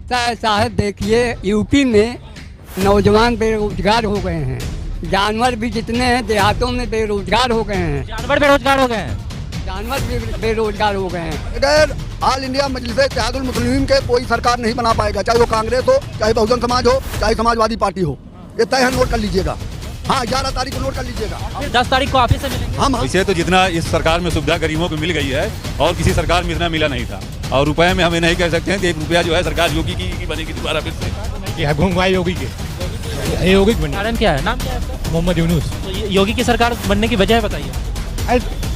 ऐसा है, देखिए यूपी में नौजवान बेरोजगार हो गए हैं, जानवर भी जितने हैं देहातों में बेरोजगार हो गए हैं। जानवर बेरोजगार हो गए हैं। जानवर भी बेरोजगार हो गए हैं। अगर ऑल इंडिया मजलिस इत्तेहादुल मुस्लिमीन के कोई सरकार नहीं बना पाएगा, चाहे वो कांग्रेस हो, चाहे बहुजन समाज हो, चाहे समाजवादी पार्टी हो। ये तय है, नोट कर लीजिएगा। हाँ, 11 तारीख को नोट कर लीजिएगा। 10 तारीख को ऑफिस से मिलेंगे। हम इसे तो जितना इस सरकार में सुविधा गरीबों को मिल गई है और किसी सरकार में इतना मिला नहीं था। और रुपए में हमें नहीं कह सकते हैं कि 1 रुपया जो है सरकार योगी की बनेगी दोबारा फिर से। ये घूंघवाई योगी के, ये योगी बने। कारण क्या है? नाम क्या है आपका? मोहम्मद यूनुस। तो योगी की सरकार बनने की वजह बताइए।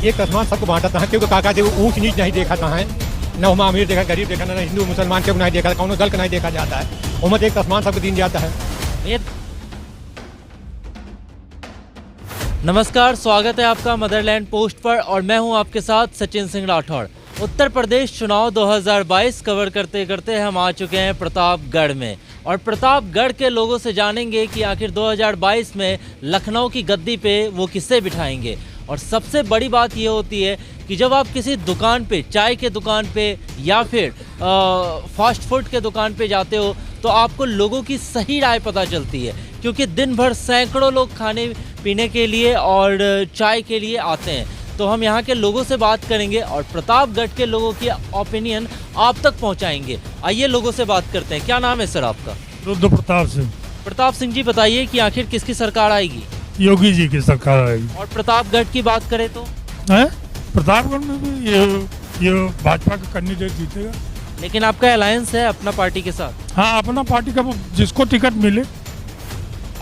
एक आसमान सबको बांटा था, क्योंकि काका जी ऊंच नीच नहीं देखा था, न हम अमीर देखा, गरीब देखा, न हिंदू मुसलमान के नहीं देखा, कौन दल का नहीं देखा जाता है। उम्मत एक आसमान सबको दिन जाता है। नमस्कार, स्वागत है आपका मदरलैंड पोस्ट पर और मैं हूं आपके साथ सचिन सिंह राठौड़। उत्तर प्रदेश चुनाव 2022 कवर करते करते हम आ चुके हैं प्रतापगढ़ में और प्रतापगढ़ के लोगों से जानेंगे कि आखिर 2022 में लखनऊ की गद्दी पे वो किससे बिठाएंगे। और सबसे बड़ी बात ये होती है कि जब आप किसी दुकान पे, चाय के दुकान पे या फिर फास्ट फूड के दुकान पे जाते हो तो आपको लोगों की सही राय पता चलती है, क्योंकि दिन भर सैकड़ों लोग खाने पीने के लिए और चाय के लिए आते हैं। तो हम यहाँ के लोगों से बात करेंगे और प्रतापगढ़ के लोगों की ओपिनियन आप तक पहुँचाएंगे। आइए लोगों से बात करते हैं। क्या नाम है सर आपका? रुद्र प्रताप सिंह। प्रताप सिंह जी, बताइए कि आखिर किसकी सरकार आएगी? योगी जी की सरकार आएगी। और प्रतापगढ़ की बात करें तो है प्रतापगढ़ में भी ये भाजपा का कैंडिडेट जीतेगा। लेकिन आपका अलायंस है अपना पार्टी के साथ। हाँ, अपना पार्टी का जिसको टिकट मिले।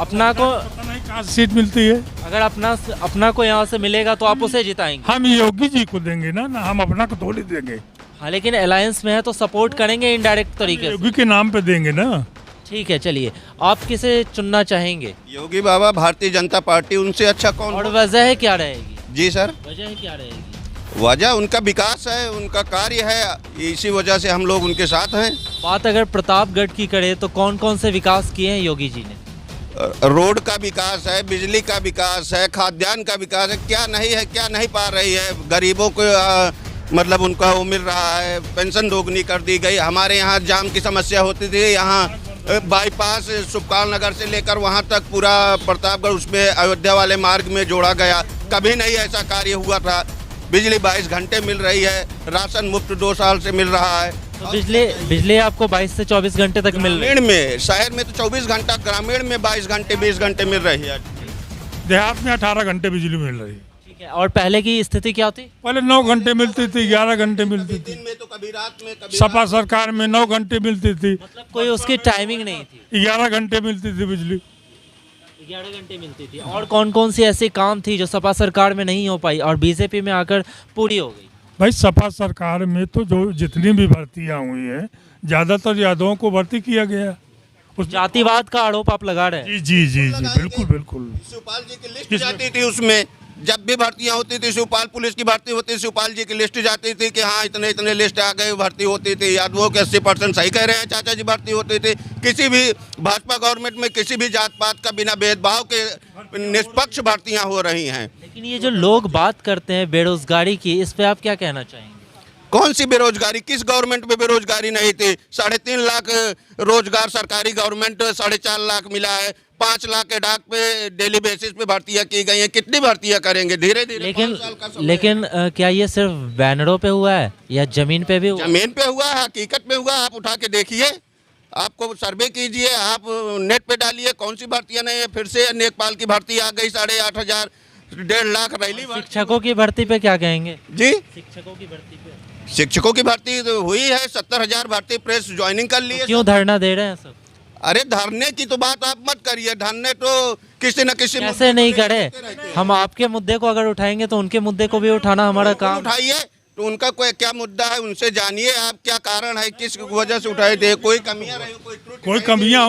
अपना को पता नहीं कहाँ सीट मिलती है। अगर अपना को यहाँ से मिलेगा तो आप उसे जिताएंगे। हम योगी जी को देंगे ना, हम अपना को थोड़ी देंगे। हाँ, लेकिन अलायंस में है तो सपोर्ट करेंगे इनडायरेक्ट तरीके से। योगी के नाम पे देंगे ना। ठीक है, चलिए आप किसे चुनना चाहेंगे? योगी बाबा, भारतीय जनता पार्टी, उनसे अच्छा कौन? और वजह क्या रहेगी? जी सर, वजह क्या रहेगी? वजह उनका विकास है, उनका कार्य है, इसी वजह से हम लोग उनके साथ हैं। बात अगर प्रतापगढ़ की करें तो कौन कौन से विकास किए हैं योगी जी ने? रोड का विकास है, बिजली का विकास है, खाद्यान्न का विकास है। क्या नहीं है, क्या नहीं पा रही है गरीबों को? मतलब उनका वो मिल रहा है, पेंशन दोगुनी कर दी गई। हमारे यहाँ जाम की समस्या होती थी, यहाँ बाईपास सुखपाल नगर से लेकर वहाँ तक पूरा प्रतापगढ़ उसमें अयोध्या वाले मार्ग में जोड़ा गया। कभी नहीं ऐसा कार्य हुआ था। बिजली 22 घंटे मिल रही है, राशन मुफ्त 2 साल से मिल रहा है। तो बिजली आपको 22 से 24 घंटे तक मिल रही है? ग्रामीण में, शहर में तो 24 घंटा, ग्रामीण में 22 घंटे 20 घंटे मिल रही है। देहात में 18 घंटे बिजली मिल रही है। ठीक है, और पहले की स्थिति क्या थी? पहले 9 घंटे मिलती थी, 11 घंटे मिलती थी। दिन में तो कभी रात में, कभी सपा सरकार में 9 घंटे मिलती थी। मतलब कोई उसकी टाइमिंग नहीं थी। 11 घंटे मिलती थी बिजली। 11 घंटे मिलती थी। और कौन कौन सी ऐसी काम थी जो सपा सरकार में नहीं हो पाई और बीजेपी में आकर पूरी हो गई? भाई, सपा सरकार में तो जो जितनी भी भर्तियां हुई हैं, ज्यादातर यादवों को भर्ती किया गया। उस जातिवाद का आरोप आप लगा रहे हैं? जी जी जी जी, बिल्कुल बिल्कुल। शिवपाल जी की लिस्ट जाती थी, उसमें जब भी भर्तियां होती थी, शिवपाल पुलिस की भर्ती होती, शिवपाल जी की लिस्ट जाती थी कि हाँ इतने इतने लिस्ट आ गए, भर्ती होती थी। यादवों के 80% सही कह रहे हैं चाचा जी, भर्ती होती थी। किसी भी भाजपा गवर्नमेंट में किसी भी जात पात का बिना भेदभाव के निष्पक्ष भर्तियां हो रही हैं। लेकिन ये जो लोग बात करते हैं बेरोजगारी की, इस पे आप क्या कहना चाहेंगे? कौन सी बेरोजगारी? किस गवर्नमेंट में बेरोजगारी नहीं थी? 3.5 लाख रोजगार सरकारी गवर्नमेंट 4.5 लाख मिला है। 5 लाख के डाक पे डेली बेसिस पे भर्तियां की गई हैं। कितनी भर्तियां करेंगे? धीरे धीरे। लेकिन क्या ये सिर्फ बैनरों पे हुआ है या जमीन पे भी हुआ? जमीन पे हुआ है, हकीकत में हुआ। आप उठा के देखिए, आपको सर्वे कीजिए, आप नेट पे डालिए, कौन सी भर्तियां नहीं है। फिर से नेकपाल की भर्ती आ गई 8,500, 1.5 लाख रैली। शिक्षकों की भर्ती पे क्या कहेंगे जी? शिक्षकों की भर्ती पे? शिक्षकों की भर्ती तो हुई है, 70,000 भर्ती प्रेस ज्वाइनिंग कर ली है। क्यों धरना दे रहे हैं सब? अरे धरने की तो बात आप मत करिए, धरने तो किसी न किसी कैसे नहीं करे? हम आपके मुद्दे को अगर उठाएंगे तो उनके मुद्दे को भी उठाना हमारा काम। उठाइए, तो उनका कोई क्या मुद्दा है उनसे जानिए, आप क्या कारण है, किस वजह से उठाए थे। कोई कमियां रही, कोई कमियां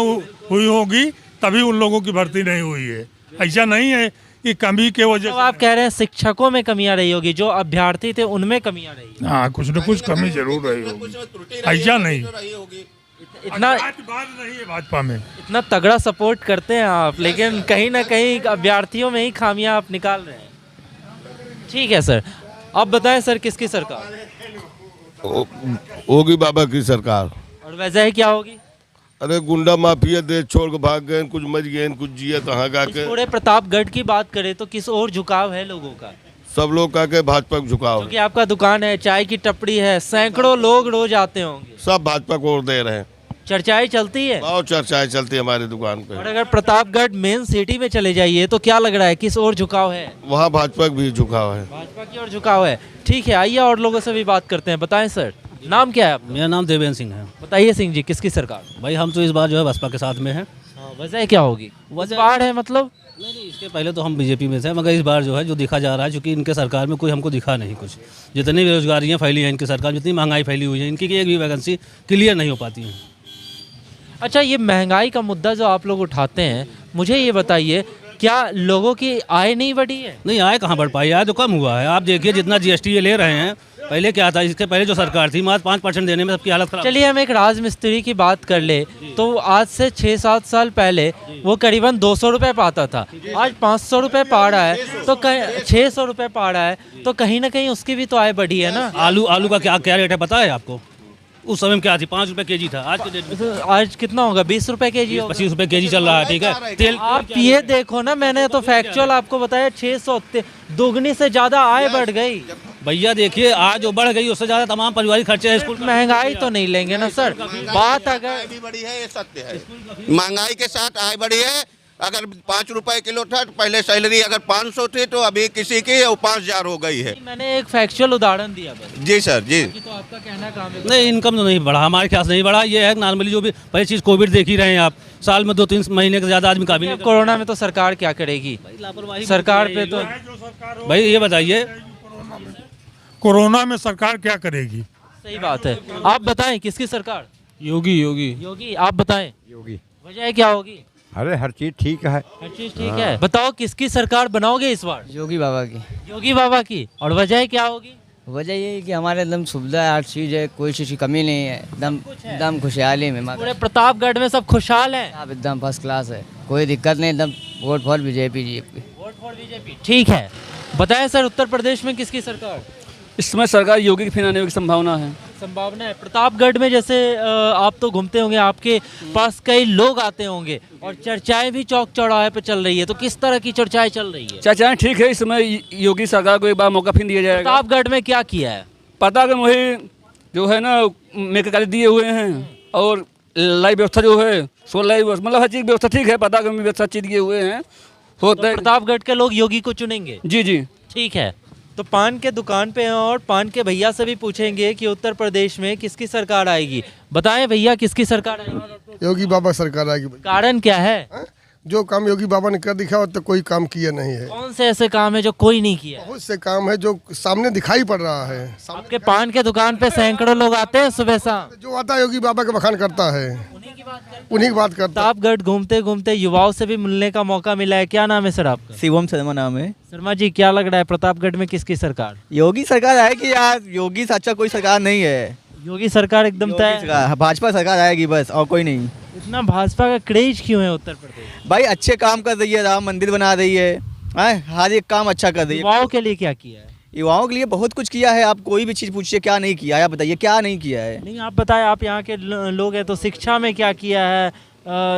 हुई होगी तभी उन लोगों की भर्ती नहीं हुई है। ऐसा नहीं है कि कमी के वजह तो आप कह रहे हैं शिक्षकों में कमियां रही होगी, जो अभ्यर्थी थे उनमें कमियां रही। हाँ, कुछ न कुछ कमी जरूर रही होगी, ऐसा नहीं। इतना बात नहीं है भाजपा में। इतना तगड़ा सपोर्ट करते हैं आप, लेकिन कहीं ना कहीं अभ्यर्थियों में ही खामियां आप निकाल रहे हैं। ठीक है सर, अब बताएं सर किसकी सरकार? योगी बाबा की सरकार। और वजह क्या होगी? अरे गुंडा माफिया देश छोड़ के भाग गए, कुछ मर गए, कुछ जिए तहाँ का के। पूरे प्रतापगढ़ की बात करें तो किस ओर झुकाव है लोगों का? सब लोग का के भाजपा को झुकाव है। क्योंकि आपका दुकान है, चाय की टपड़ी है, सैकड़ों लोग रोज आते होंगे, सब भाजपा को वोट दे रहे हैं। चर्चाएं चलती है। बहुत चर्चाएं चलती है हमारी दुकान पे। और अगर प्रतापगढ़ मेन सिटी में चले जाइए तो क्या लग रहा है, किस ओर झुकाव है? वहाँ भाजपा भी झुकाव है। भाजपा की ओर झुकाव है। ठीक है, आइए और लोगों से भी बात करते हैं। बताएं सर, नाम क्या है आपका? मेरा नाम देवेंद्र सिंह है। बताइए सिंह जी, किसकी सरकार? भाई हम तो इस बार जो है बसपा के साथ में है। वजह क्या होगी? वजह बाढ़ है मतलब? नहीं, इसके पहले तो हम बीजेपी में थे, मगर इस बार जो है जो दिखा जा रहा है, क्योंकि इनके सरकार में कोई हमको दिखा नहीं कुछ। जितनी बेरोजगारियाँ फैली हैं इनकी सरकार, जितनी महंगाई फैली हुई है, इनकी एक भी वैकेंसी क्लियर नहीं हो पाती है। अच्छा, ये महंगाई का मुद्दा जो आप लोग उठाते हैं, मुझे ये बताइए, क्या लोगों की आय नहीं बढ़ी है? नहीं, आय कहाँ बढ़ पाई, आय तो कम हुआ है। आप देखिए जितना GST ये ले रहे हैं, पहले क्या था, इसके पहले जो सरकार थी मात्र 5% देने में सबकी हालत खराब। चलिए हम एक राजमिस्त्री की बात कर ले तो आज से 6-7 साल पहले वो करीबन 200 रुपये पाता था, आज 500 रुपये पा रहा है, तो 600 रुपये पा रहा है, तो कहीं ना कहीं उसकी भी तो आय बढ़ी है ना। आलू का क्या रेट है पता है आपको? उस समय में क्या थी, 5 रुपये kg था। आज के डेट में तो आज कितना होगा? 20 रुपये kg होगा। 25 रुपये kg चल रहा है। ठीक है, तेल आप ये देखो ना, मैंने तो फैक्चुअल आपको बताया, 600 दोगुनी से ज्यादा आय बढ़ गई। भैया देखिए, आज जो बढ़ गई उससे ज्यादा तमाम पारिवारिक खर्चे हैं। स्कूल महंगाई तो नहीं लेंगे ना सर, बात अगर आय भी बढ़ी है, ये सत्य है। महंगाई के साथ आय बढ़ी है। अगर 5 रुपए किलो था तो पहले सैलरी अगर 500 थी तो अभी किसी की 5000 हो गई है। मैंने एक फैक्चुअल उदाहरण दिया बस। जी सर जी। तो आपका कहना काम है? नहीं, इनकम तो नहीं बढ़ा, हमारे ख्याल से नहीं बढ़ा। ये है नॉर्मली जो भी पहली चीज़ कोविड देख ही रहे हैं आप, साल में 2-3 महीने से ज़्यादा आदमी काबिल नहीं। कोरोना में तो सरकार क्या करेगी? सरकार पे तो भाई ये बताइए, कोरोना में सरकार क्या करेगी? सही बात है। आप बताएं, किसकी सरकार? योगी। योगी। आप बताएं, योगी। वजह क्या होगी? अरे हर चीज ठीक है। हर चीज ठीक है। बताओ किसकी सरकार बनाओगे इस बार? योगी बाबा की। योगी बाबा की। और वजह क्या होगी? वजह ये है कि हमारे एकदम सुविधा है, हर चीज़ है, कोई चीज़ की कमी नहीं है, एकदम खुशहाली में। पूरे प्रतापगढ़ में सब खुशहाल हैं। आप एकदम फर्स्ट क्लास है, कोई दिक्कत नहीं, एकदम vote for BJP ji. Vote for BJP. ठीक है, बताएं सर, उत्तर प्रदेश में किसकी सरकार? इस समय सरकार योगी के फिर आने की संभावना है। संभावना है। प्रतापगढ़ में जैसे आप तो घूमते होंगे, आपके पास कई लोग आते होंगे और चर्चाएं भी चौक चौराहे पे चल रही है, तो किस तरह की चर्चाएं चल रही है? चर्चाएं ठीक है, इस समय योगी सरकार को एक बार मौका फिर दिया जाएगा। प्रतापगढ़ में क्या किया है? प्रतापगढ़ में वही जो है ना, मेक कार्य दिए हुए हैं, और लाइव व्यवस्था जो है, सोलर मतलब हर चीज़ व्यवस्था ठीक है। प्रतापगढ़ में व्यवस्था चीज दिए हुए हैं, होता है। प्रतापगढ़ के लोग योगी को चुनेंगे? जी। ठीक है, तो पान के दुकान पे हैं और पान के भैया से भी पूछेंगे कि उत्तर प्रदेश में किसकी सरकार आएगी। बताएं भैया, किसकी सरकार आएगी? योगी बाबा सरकार आएगी। कारण क्या है? जो काम योगी बाबा ने कर दिखा तो कोई काम किया नहीं है। कौन से ऐसे काम है जो कोई नहीं किया? बहुत से काम है जो सामने दिखाई पड़ रहा है। आपके पान के दुकान पे सैकड़ों लोग आते हैं सुबह शाम। जो आता है योगी बाबा का बखान करता है, उन्हीं की बात करता है। प्रतापगढ़ घूमते घूमते युवाओं से भी मिलने का मौका मिला है। क्या नाम है सर आपका? शिवम शर्मा नाम है। शर्मा जी, क्या लग रहा है प्रतापगढ़ में किसकी सरकार? योगी सरकार आएगी यार, योगी से अच्छा कोई सरकार नहीं है। योगी सरकार एकदम तय। भाजपा सरकार आएगी बस, और कोई नहीं। इतना भाजपा का क्रेज क्यों है उत्तर प्रदेश? भाई अच्छे काम कर रही है, राम मंदिर बना रही है, हर एक काम अच्छा कर रही है। युवाओं के लिए क्या किया है? युवाओं के लिए बहुत कुछ किया है। आप कोई भी चीज़ पूछिए, क्या नहीं किया है, आप बताइए क्या नहीं किया है। नहीं, आप बताएं, आप यहाँ के लोग हैं, तो शिक्षा में क्या किया है,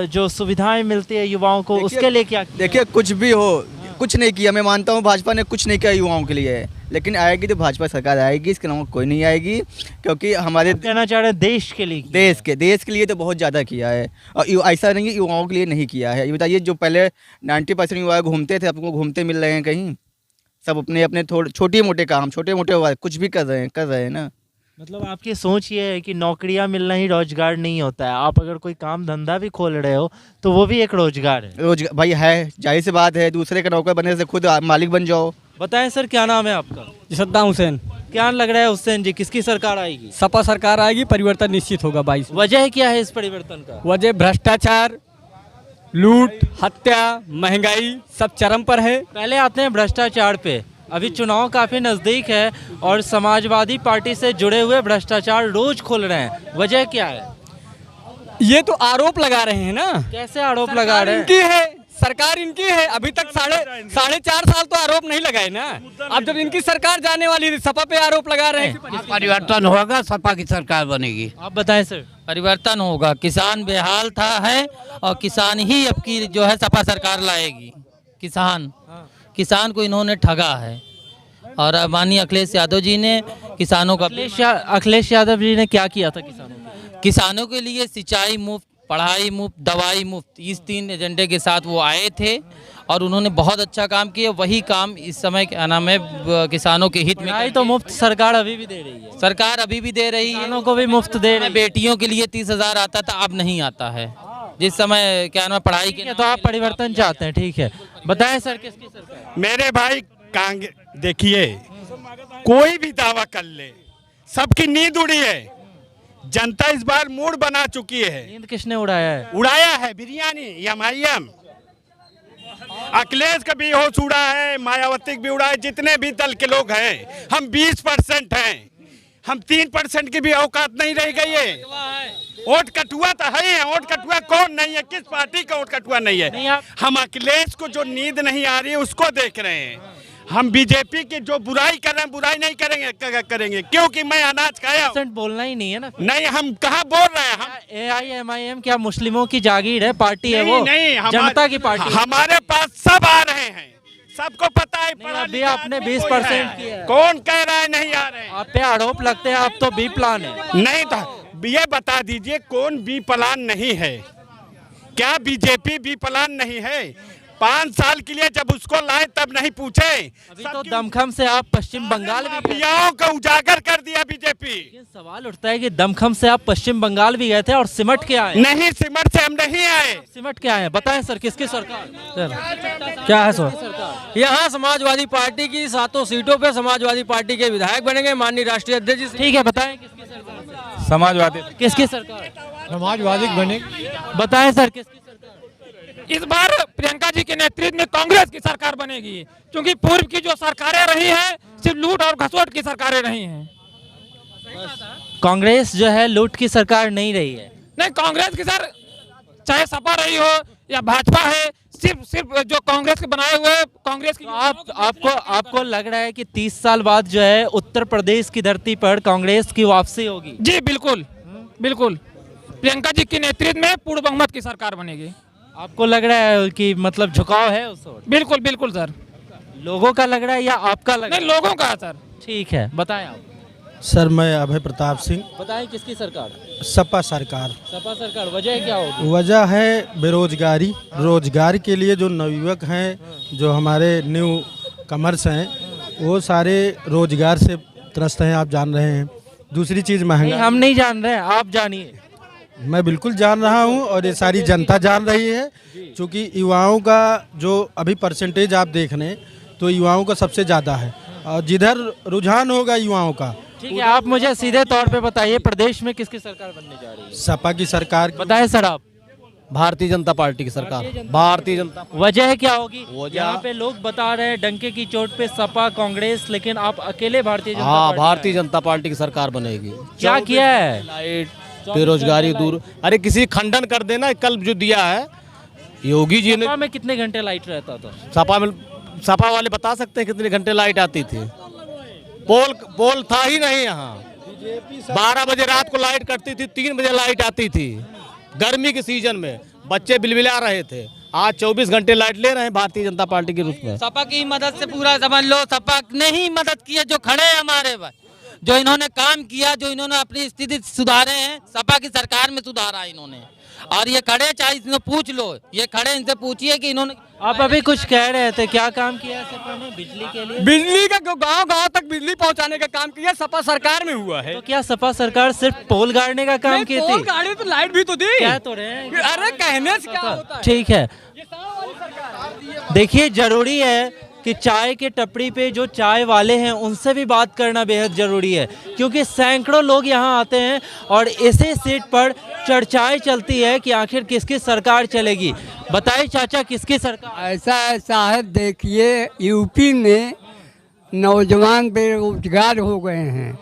जो सुविधाएं मिलती है युवाओं को, उसके लिए क्या किया? देखिए, कुछ भी हो, कुछ नहीं किया। मैं मानता हूँ भाजपा ने कुछ नहीं किया युवाओं के लिए, लेकिन आएगी तो भाजपा सरकार आएगी, इसके अलावा कोई नहीं आएगी। क्योंकि हमारे कहना चाह रहे हैं देश के लिए, देश के लिए तो बहुत ज़्यादा किया है, और ऐसा नहीं युवाओं के लिए नहीं किया है। ये बताइए, जो पहले 90% युवा घूमते थे, अब तुमको घूमते मिल रहे हैं कहीं? सब अपने थोड़े छोटे मोटे काम, छोटे मोटे कुछ भी कर रहे हैं ना। मतलब आपकी सोच ये है कि नौकरियां मिलना ही रोजगार नहीं होता है। आप अगर कोई काम धंधा भी खोल रहे हो तो वो भी एक रोजगार है। रोजगार भाई है, जाहिर सी बात है, दूसरे का नौकर बनने से खुद मालिक बन जाओ। बताएं सर, क्या नाम है आपका? सद्दाम हुसैन। क्या लग रहा है हुसैन जी, किसकी सरकार आएगी? सपा सरकार आएगी, परिवर्तन निश्चित होगा। 22 वजह क्या है इस परिवर्तन का? वजह भ्रष्टाचार, लूट, हत्या, महंगाई सब चरम पर है। पहले आते हैं भ्रष्टाचार पे। अभी चुनाव काफी नजदीक है और समाजवादी पार्टी से जुड़े हुए भ्रष्टाचार रोज खुल रहे हैं। वजह क्या है? ये तो आरोप लगा रहे हैं ना। कैसे आरोप लगा रहे हैं? इनकी है सरकार, इनकी है। अभी तक साढ़े 4 साल तो आरोप नहीं लगाए ना। अब जब इनकी सरकार जाने वाली, सपा पे आरोप लगा रहे हैं। परिवर्तन होगा, सपा की सरकार बनेगी। आप बताएं सर। परिवर्तन होगा। किसान बेहाल था है और किसान ही अब की जो है सपा सरकार लाएगी। किसान को इन्होंने ठगा है और माननीय अखिलेश यादव जी ने किसानों का अखिलेश यादव जी ने क्या किया था किसानों के लिए सिंचाई मुफ्त, पढ़ाई मुफ्त, दवाई मुफ्त, इस 3 एजेंडे के साथ वो आए थे और उन्होंने बहुत अच्छा काम किया। वही काम इस समय क्या नाम है किसानों के हित में। तो मुफ्त सरकार अभी भी दे रही है, सरकार अभी भी दे रही है, किसानों को भी मुफ्त दे रही है। बेटियों के लिए 30,000 आता था, अब नहीं आता है। जिस समय क्या नाम है पढ़ाई के, तो आप परिवर्तन चाहते हैं, ठीक है। बताएं सर किसकी सरकार? मेरे भाई कांग्रेस, देखिए कोई भी दावा कर ले, सबकी नींद उड़ी है। जनता इस बार मूड बना चुकी है। नींद किसने उड़ाया है? उड़ाया है बिरयानी एमआईएम। अखिलेश का भी होश उड़ा है, मायावती भी उड़ा है, जितने भी दल के लोग हैं। हम 20% हैं, हम 3% की भी औकात नहीं रह गई है। वोट कटुआ तो है ही, वोट कटुआ कौन नहीं है? किस पार्टी का वोट कटुआ नहीं है? हम अखिलेश को जो नींद नहीं आ रही है उसको देख रहे हैं। हम बीजेपी की जो बुराई कर रहे हैं, बुराई नहीं करेंगे क्योंकि मैं अनाज खाया। बोलना ही नहीं है ना। नहीं, हम कहाँ बोल रहे हैं? हम AIMIM क्या मुस्लिमों की जागीर है, पार्टी है वो? नहीं, जनता की पार्टी। हमारे पास सब आ रहे हैं, सबको पता है। अभी आपने 20% किया है। कौन कह रहा है नहीं आ रहे? आप पे आरोप लगते हैं, आप तो बी प्लान है। नहीं तो ये बता दीजिए कौन बी प्लान नहीं है? क्या बीजेपी बी प्लान नहीं है? 5 साल के लिए जब उसको लाए तब नहीं पूछे। अभी तो दमखम से आप पश्चिम बंगाल भी माफियाओं को उजागर कर दिया बीजेपी। सवाल उठता है कि दमखम से आप पश्चिम बंगाल भी गए थे और सिमट के आए? नहीं, सिमट से हम नहीं आए। सिमट के आए? बताएं सर किसकी सरकार? क्या है सर? यहाँ समाजवादी पार्टी की 7 सीटों पे समाजवादी पार्टी के विधायक बनेंगे, माननीय राष्ट्रीय अध्यक्ष। ठीक है, बताएं किसकी सरकार? समाजवादी। किसकी सरकार? समाजवादी बने। बताएं सर किसकी? इस बार प्रियंका जी के नेतृत्व में कांग्रेस की सरकार बनेगी, क्योंकि पूर्व की जो सरकारें रही हैं सिर्फ लूट और घसोट की सरकारें रही हैं। कांग्रेस जो है लूट की सरकार नहीं रही है। नहीं, कांग्रेस की सर, चाहे सपा रही हो या भाजपा है, सिर्फ जो कांग्रेस के बनाए हुए कांग्रेस की। तो आपको लग रहा है कि 30 साल बाद जो है उत्तर प्रदेश की धरती पर कांग्रेस की वापसी होगी? जी बिल्कुल बिल्कुल, प्रियंका जी के नेतृत्व में पूर्ण बहुमत की सरकार बनेगी। आपको लग रहा है कि मतलब झुकाव है उस ओर? बिल्कुल बिल्कुल सर। लोगों का लग रहा है या आपका लग रहा है? नहीं, लोगों का है सर। ठीक है, बताएं आप। सर मैं अभय प्रताप सिंह। बताएं किसकी सरकार? सपा सरकार। सपा सरकार। वजह क्या होगी? वजह है बेरोजगारी। रोजगार के लिए जो नवयुवक हैं, जो हमारे न्यू कमर्स हैं, वो सारे रोजगार से त्रस्त हैं, आप जान रहे हैं। दूसरी चीज़ महंगा। हम नहीं जान रहे हैं, आप जानिए। मैं बिल्कुल जान रहा हूं और ये सारी जनता जान रही है, क्योंकि युवाओं का जो अभी परसेंटेज आप देख रहे हैं तो युवाओं का सबसे ज़्यादा है और जिधर रुझान होगा युवाओं का। ठीक है, आप मुझे सीधे तौर पे बताइए प्रदेश में किसकी सरकार बनने जा रही है? सपा की सरकार। बताएं सर आप। भारतीय जनता पार्टी की सरकार। भारतीय जनता। वजह क्या होगी? यहाँ पे लोग बता रहे हैं डंके की चोट पे सपा कांग्रेस, लेकिन आप अकेले भारतीय जनता पार्टी। भारतीय जनता पार्टी की सरकार बनेगी। क्या किया है? लाइट, बेरोजगारी दूर। अरे किसी खंडन कर देना, कल जो दिया है योगी जी ने। सपा में कितने घंटे लाइट रहता था? सपा वाले बता सकते हैं कितने घंटे लाइट आती थी? पोल था ही नहीं यहाँ। 12 बजे रात को लाइट कटती थी, 3 बजे लाइट आती थी। गर्मी के सीजन में बच्चे बिलबिला रहे थे। आज 24 घंटे लाइट ले रहे हैं भारतीय जनता पार्टी के रूप में। सपा की मदद से पूरा समझ लो, सपा ने ही मदद की है। जो खड़े हैं हमारे भाई, जो इन्होंने काम किया, जो इन्होंने अपनी स्थिति सुधारे हैं, सपा की सरकार में सुधारा इन्होंने। और ये खड़े, चाहे इन्हें पूछ लो, ये खड़े, इनसे पूछिए कि इन्होंने। आप अभी कुछ कह रहे थे, क्या काम किया सपा ने बिजली के लिए? बिजली का गांव-गांव तक बिजली पहुंचाने का काम किया सपा सरकार में हुआ है। तो क्या सपा सरकार सिर्फ पोल गाड़ने का काम की थी? पोल गाड़ी तो लाइट भी तो दी। क्या तो रहे हैं? अरे कहने से क्या होता है? ठीक है, देखिए जरूरी है कि चाय के टपड़ी पे जो चाय वाले हैं उनसे भी बात करना बेहद ज़रूरी है, क्योंकि सैकड़ों लोग यहाँ आते हैं और इसी सीट पर चर्चाएं चलती है कि आखिर किसकी सरकार चलेगी। बताइए चाचा, किसकी सरकार? ऐसा है साहब, देखिए यूपी में नौजवान बेरोजगार हो गए हैं,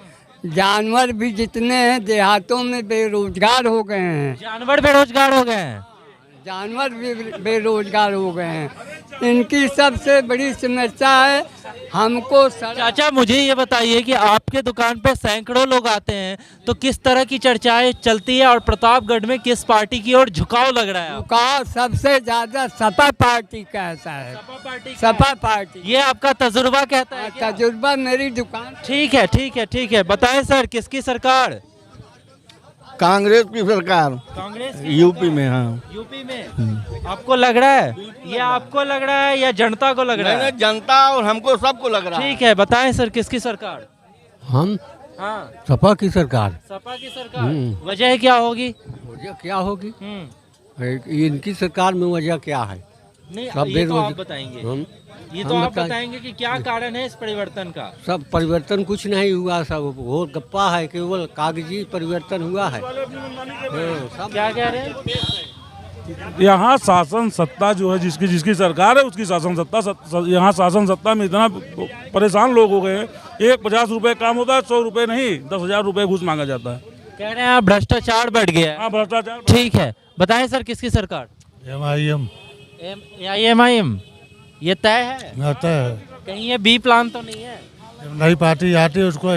जानवर भी जितने हैं देहातों में बेरोजगार हो गए हैं। जानवर बेरोजगार हो गए हैं? जानवर भी बेरोजगार हो गए हैं। इनकी सबसे बड़ी समस्या है हमको चाचा मुझे ये बताइए कि आपके दुकान पे सैकड़ों लोग आते हैं तो किस तरह की चर्चाएं चलती है और प्रतापगढ़ में किस पार्टी की ओर झुकाव लग रहा है? झुकाव सबसे ज्यादा सपा पार्टी का ऐसा है। सपा पार्टी ये आपका तजुर्बा कहता है? तजुर्बा मेरी दुकान। ठीक है ठीक है ठीक है, बताएं सर किसकी सरकार? कांग्रेस की सरकार। कांग्रेस यूपी में। हाँ, यूपी में। आपको लग रहा है? ये आपको लग रहा है या जनता को लग रहा है? जनता और हमको सबको लग रहा है। ठीक है, बताएं सर किसकी सरकार? हम हाँ, सपा की सरकार। सपा की सरकार। वजह क्या होगी? वजह क्या होगी? इनकी सरकार में वजह क्या है? नहीं सब ये तो आप बताएंगे। ये तो आप बताएंगे कि क्या कारण है इस परिवर्तन का? सब परिवर्तन कुछ नहीं हुआ, सब बहुत गप्पा है, केवल कागजी परिवर्तन हुआ है। क्या कह रहे हैं? यहाँ शासन सत्ता जो है जिसकी जिसकी सरकार है उसकी शासन सत्ता, यहाँ शासन सत्ता में इतना परेशान लोग हो गए हैं। एक 50 रुपए काम होता है, 100 रुपए नहीं 10,000 रुपए घूस मांगा जाता है। कह रहे हैं भ्रष्टाचार बढ़ गया है। हाँ, भ्रष्टाचार। ठीक है, बताएं सर किसकी सरकार? MIM। MIM ये तय है? आता है। कहीं ये बी प्लान तो नहीं है? नई पार्टी आती है उसको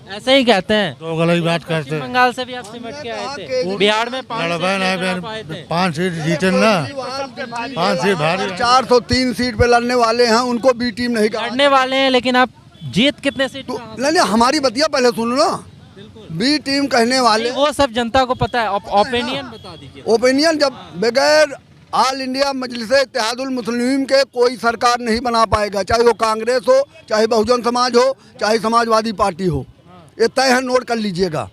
ऐसे ही कहते हैं तो गलत बात करते पश्चिम बंगाल से भी आप सिमट के आए थे, बिहार में 5 सीट जीते ना, 5 सीट भारी। 403 सीट पे लड़ने वाले हैं, उनको बी टीम नहीं लड़ने वाले हैं, लेकिन आप जीत कितने सीट? नहीं, हमारी बतिया पहले सुनो ना। बी टीम कहने वाले वो सब जनता को पता है। ओपिनियन बता दीजिए। ओपिनियन जब बगैर ऑल इंडिया मजलिस इत्तेहादुल मुस्लिमीन के कोई सरकार नहीं बना पाएगा, चाहे वो कांग्रेस हो, चाहे बहुजन समाज हो, चाहे समाजवादी पार्टी हो। ये तय है, नोट कर लीजिएगा।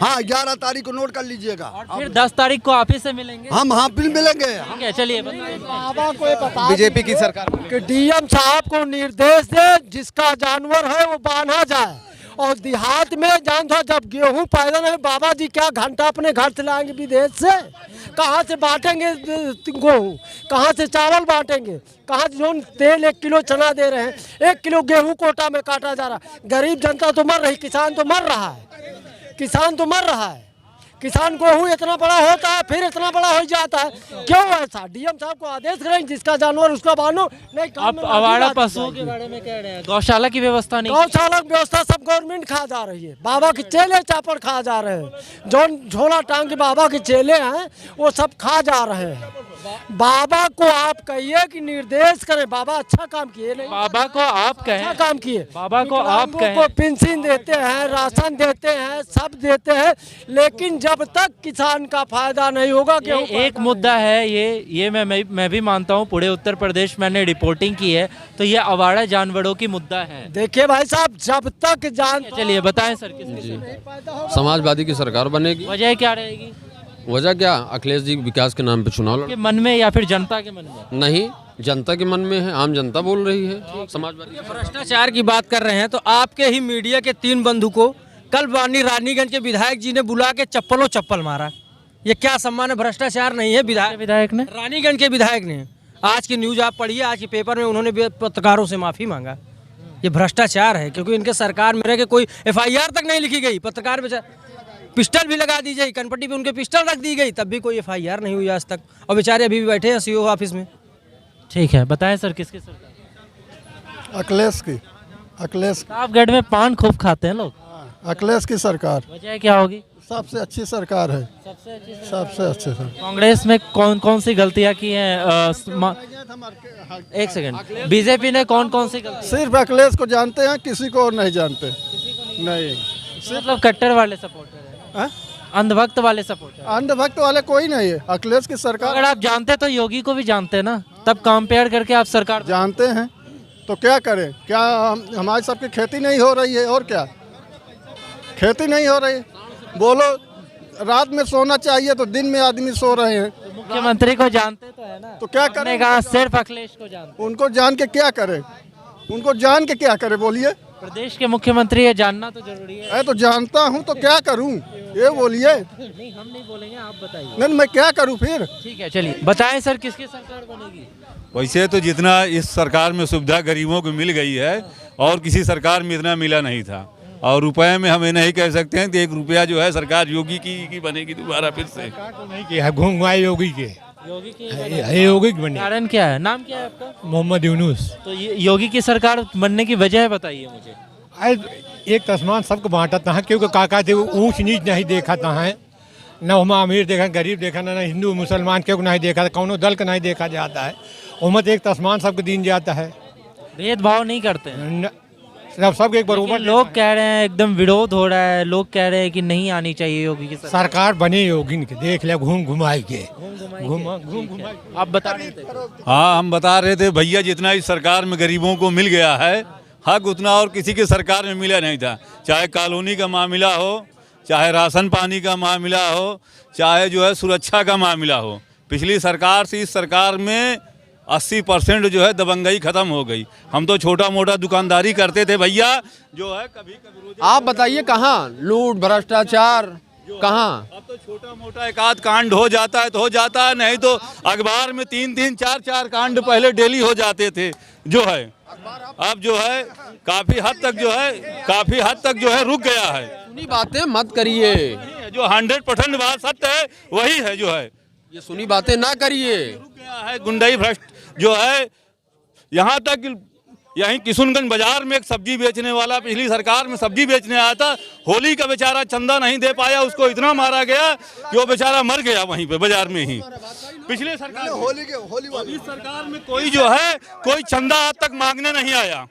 हाँ, 11 तारीख को नोट कर लीजिएगा। और फिर 10 तारीख को आप ही से मिलेंगे? हम हाँ फिर मिलेंगे। ठीक है, चलिए बीजेपी की सरकार कि डीएम साहब को निर्देश दे जिसका जानवर है वो बांधा जाए। और देहात में जान दो, जब गेहूं पैदा नहीं, बाबा जी क्या घंटा अपने घर से लाएंगे विदेश से? कहाँ से बांटेंगे गेहूं? कहाँ से चावल बांटेंगे? कहाँ से जो तेल 1 किलो चना दे रहे हैं, 1 किलो गेहूं कोटा में काटा जा रहा है। गरीब जनता तो मर रही, किसान तो मर रहा है। किसान तो मर रहा है। किसान गेहूं इतना बड़ा होता है फिर इतना बड़ा हो जाता है, क्यों ऐसा? डीएम साहब को आदेश करें जिसका जानवर उसका बांधो। नहीं, आप आवारा पशुओं के बारे में कह रहे हैं, गौशाला की व्यवस्था नहीं? गौशाला की व्यवस्था सब गवर्नमेंट खा जा रही है। बाबा के चेले चापड़ खा जा रहे हैं, जो झोला टांग के बाबा के चेले हैं वो सब खा जा रहे हैं। बाबा को आप कहिए कि निर्देश करें। बाबा अच्छा काम किए नहीं? बाबा को आप कहें अच्छा काम किए। बाबा को आप कहें। को पेंशन देते हैं, राशन देते हैं, सब देते हैं, लेकिन जब तक किसान का फायदा नहीं होगा। एक मुद्दा है ये मैं भी मानता हूँ, पूरे उत्तर प्रदेश मैंने रिपोर्टिंग की है, तो ये आवारा जानवरों की मुद्दा है। देखिए भाई साहब, जब तक चलिए बताएं सर किसकी? समाजवादी की सरकार बनेगी। वजह क्या रहेगी? वजह क्या? अखिलेश जी विकास के नाम पे चुनाव लड़। मन में या फिर जनता के मन में? नहीं, जनता के मन में है, आम जनता बोल रही है। समाजवादी भ्रष्टाचार की बात कर रहे हैं तो आपके ही मीडिया के 3 बंधु को कल रानीगंज के विधायक जी ने बुला के चप्पल मारा। ये क्या सम्मान है? भ्रष्टाचार नहीं है? विधायक ने, रानीगंज के विधायक ने, आज की न्यूज आप पढ़िए, आज के पेपर में उन्होंने पत्रकारों से माफी मांगा। ये भ्रष्टाचार है, क्योंकि इनके सरकार में रह के कोई FIR तक नहीं लिखी गई। पत्रकार में पिस्टल भी लगा दी गई, कनपट्टी पे उनके पिस्टल रख दी गई, तब भी कोई FIR नहीं हुई आज तक, और बेचारे अभी भी बैठे हैं CO ऑफिस में। ठीक है, बताएं सर किसकी सरकार? अखिलेश की। अखिलेश प्रतापगढ़ में पान खूब खाते हैं लोग। अखिलेश की सरकार। वजह क्या होगी? सबसे अच्छी सरकार है। सबसे अच्छी सरकार। कांग्रेस में कौन कौन सी गलतियां की हैं? एक सेकंड, बीजेपी ने कौन कौन सी गलती? सिर्फ अखिलेश को जानते हैं, किसी को और नहीं जानते। नहीं, मतलब कट्टर वाले सपोर्टर हैं, अंधभक्त वाले सपोर्टर? अंधभक्त वाले कोई नहीं है। अखिलेश की सरकार। अगर आप जानते तो योगी को भी जानते ना, तब कंपेयर करके आप सरकार जानते हैं तो क्या करें? क्या हमारी सबकी खेती नहीं हो रही है? और क्या खेती नहीं हो रही? बोलो, रात में सोना चाहिए तो दिन में आदमी सो रहे हैं। तो मुख्यमंत्री को जानते तो है ना, तो क्या करें? कहा सिर्फ अखिलेश को जानते। उनको जान के क्या करें? उनको जान के क्या करें? बोलिए। प्रदेश के मुख्यमंत्री है, जानना तो जरूरी है। तो जानता हूँ तो क्या करूँ? ये बोलिए। नहीं, हम नहीं बोलेंगे, आप बताइए। नहीं, मैं क्या करूँ फिर? ठीक है, चलिए बताएं सर किसकी सरकार बनेगी? वैसे तो जितना इस सरकार में सुविधा गरीबों को मिल गई है और किसी सरकार में इतना मिला नहीं था। और रुपए में हम ये नहीं कह सकते हैं कि 1 रुपया जो है सरकार योगी की बनेगी दोबारा फिर से। नहीं किया, घुंघुआई योगी के। योगी की योगी की बननी। कारण क्या है? नाम क्या है आपका? मोहम्मद यूनुस। तो ये योगी की सरकार बनने की वजह बताइए मुझे। आज एक तस्मान सबको बांटा था क्योंकि काका थे ऊंच नीच नहीं देखा था है, न वहाँ अमीर देखा गरीब देखा, न हिंदू मुसलमान क्यों नहीं देखा, कौनो दल का नहीं देखा जाता है। उम्मत एक तस्मान सबको दीन जाता है, भेदभाव नहीं करते हैं। सब एक बराबर। लोग कह रहे हैं एकदम विरोध हो रहा है, लोग कह रहे हैं कि नहीं आनी चाहिए योगी की सरकार बने योगी की, देख ले घूम घुमाई के घूम आप बता रहे थे। हाँ, हम बता रहे थे भैया, जितना इस सरकार में गरीबों को मिल गया है हक, उतना और किसी की सरकार में मिला नहीं था। चाहे कॉलोनी का मामला हो, चाहे राशन पानी का मामला हो, चाहे जो है सुरक्षा का मामला हो। पिछली सरकार से इस सरकार में 80% जो है दबंगई खत्म हो गई। हम तो छोटा मोटा दुकानदारी करते थे भैया, जो है कभी आप बताइए कहाँ लूट भ्रष्टाचार कहाँ? अब तो छोटा मोटा एक आध कांड हो जाता है तो हो जाता है, नहीं तो अखबार में 3-3, 4-4 कांड पहले डेली हो जाते थे जो है। अब जो है काफी हद तक जो है रुक गया है। सुनी बातें मत करिए, जो 100% बात सत्य है वही है जो है। ये सुनी बातें ना करिए। रुक गया है गुंडाई भ्रष्ट जो है। यहाँ तक यहीं किशुनगंज बाजार में एक सब्जी बेचने वाला पिछली सरकार में सब्जी बेचने आया था, होली का बेचारा चंदा नहीं दे पाया, उसको इतना मारा गया कि वो बेचारा मर गया वहीं पे बाजार में ही। पिछले सरकार होली इस सरकार में कोई जो है कोई चंदा आज तक मांगने नहीं आया,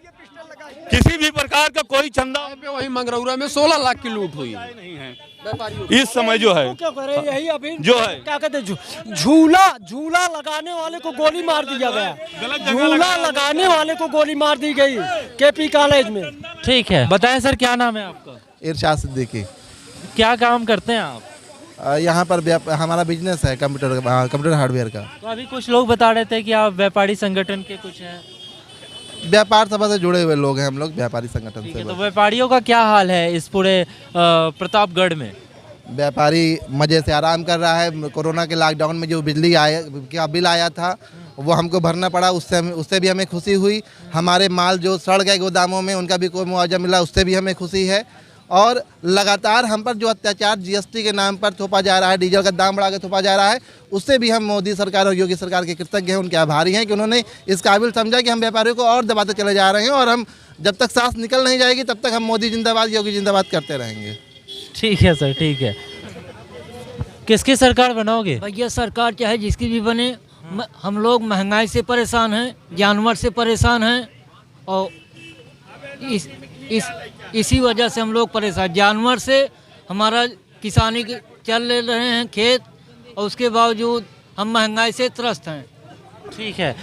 किसी भी प्रकार का कोई चंदा। वही मंगरौरा में 16 लाख की लूट हुई नहीं है इस समय जो है। क्या करे यही अभी जो है क्या कहते हैं, झूला लगाने वाले को गोली मार दिया गया। झूला लगाने वाले को गोली मार दी गई केपी कॉलेज में। ठीक है, बताएं सर क्या नाम है आपका? इरशाद सिद्दीकी। क्या काम करते हैं आप? यहाँ पर हमारा बिजनेस है कंप्यूटर हार्डवेयर का। तो अभी कुछ लोग बता रहे थे कि आप व्यापारी संगठन के कुछ हैं। व्यापार सभा से जुड़े हुए लोग हैं हम लोग, व्यापारी संगठन से। तो व्यापारियों का क्या हाल है इस पूरे प्रतापगढ़ में? व्यापारी मजे से आराम कर रहा है। कोरोना के लॉकडाउन में जो बिजली का बिल आया था वो हमको भरना पड़ा, उससे भी हमें खुशी हुई। हमारे माल जो सड़ गए गोदामों में उनका भी कोई मुआवजा मिला, उससे भी हमें खुशी है। और लगातार हम पर जो अत्याचार जीएसटी के नाम पर थोपा जा रहा है, डीजल का दाम बढ़ा के थोपा जा रहा है, उससे भी हम मोदी सरकार और योगी सरकार के कृतज्ञ हैं, उनके आभारी हैं कि उन्होंने इस काबिल समझा कि हम व्यापारियों को और दबाते चले जा रहे हैं। और हम जब तक सांस निकल नहीं जाएगी तब तक हम मोदी जिंदाबाद योगी जिंदाबाद करते रहेंगे। ठीक है सर, ठीक है। किसकी सरकार बनाओगे? भैया सरकार चाहे जिसकी भी बने, हम लोग महंगाई से परेशान हैं, जानवर से परेशान हैं, और इसी वजह से हम लोग परेशान। जानवर से हमारा किसानी चल ले रहे हैं खेत, और उसके बावजूद हम महंगाई से त्रस्त हैं। ठीक है,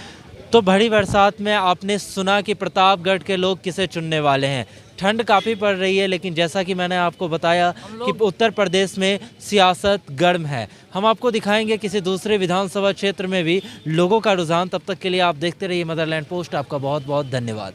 तो बड़ी बरसात में आपने सुना कि प्रतापगढ़ के लोग किसे चुनने वाले हैं। ठंड काफ़ी पड़ रही है, लेकिन जैसा कि मैंने आपको बताया कि उत्तर प्रदेश में सियासत गर्म है। हम आपको दिखाएंगे किसी दूसरे विधानसभा क्षेत्र में भी लोगों का रुझान। तब तक के लिए आप देखते रहिए मदरलैंड पोस्ट। आपका बहुत बहुत धन्यवाद।